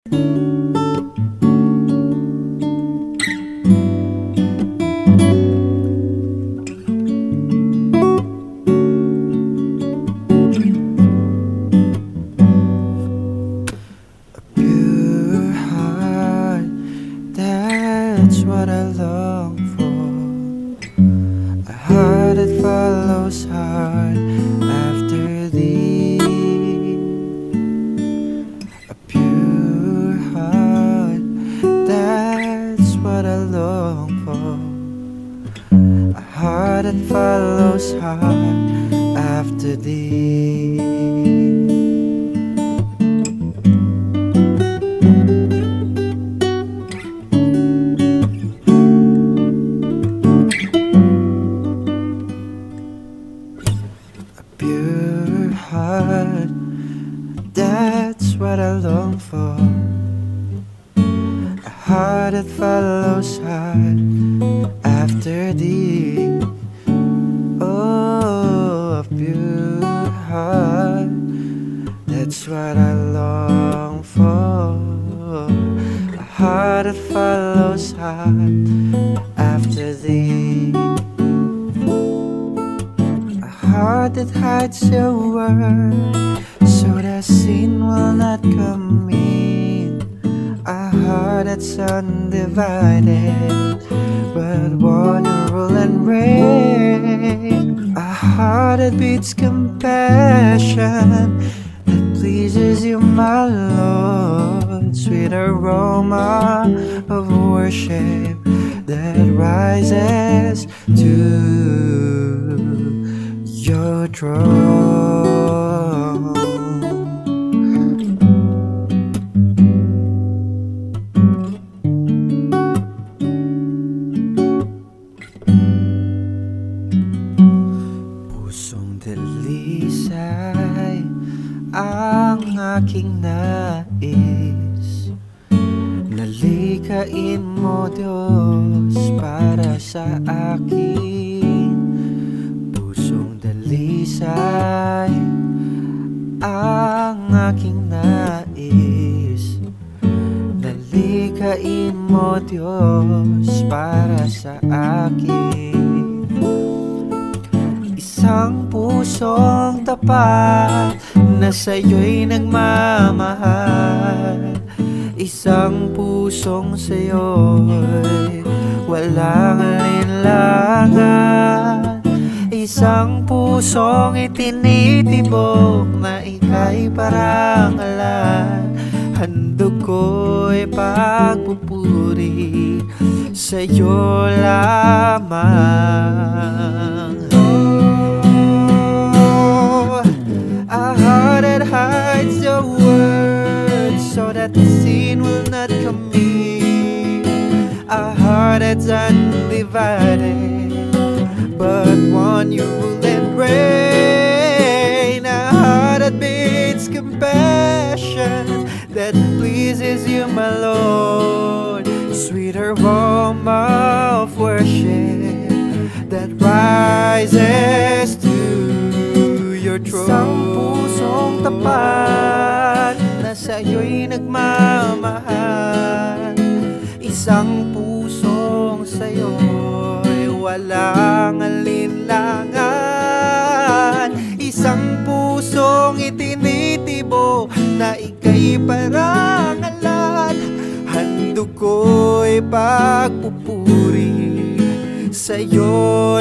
Pure heart, that's what I long for. A heart that follows hard after thee. A pure heart, that's what I long for. A heart that follows hard after thee. Pure heart, that's what I long for. A heart that follows hard after thee. Oh, a pure heart, that's what I long for. A heart that follows hard after thee. Heart that hides your word, so that sin will not come in. A heart that's undivided, but one you rule and reign. A heart that beats compassion, that pleases you, my Lord. Sweet aroma of worship that rises to your throne. Pusong dalisay ang aking nais. Nalikain mo, Diyos, para sa akin. Dalisay ang aking nais. Nalikain mo, Diyos, para sa akin. Isang pusong tapat na sa'yo'y nagmamahal. Isang pusong sa'yo'y walang alinlangan. Isang pusong itinitibok na ika'y parangalan. Handog ko'y pagpupuri sa'yo lamang. Oh, a heart that hides your words, so that the sin will not come in. A heart that's undivided, but one you rule and reign. A heart that beats compassion, that pleases you, my Lord. Sweet aroma of worship that rises to your throne. Isang pusong tapat na sa'yo'y nagmamahal. Isang pusong sa'yo'y walang alinlangan. Isang pusong itinitibo na ika'y parangalan. Handog ko'y pagpupuri sa'yo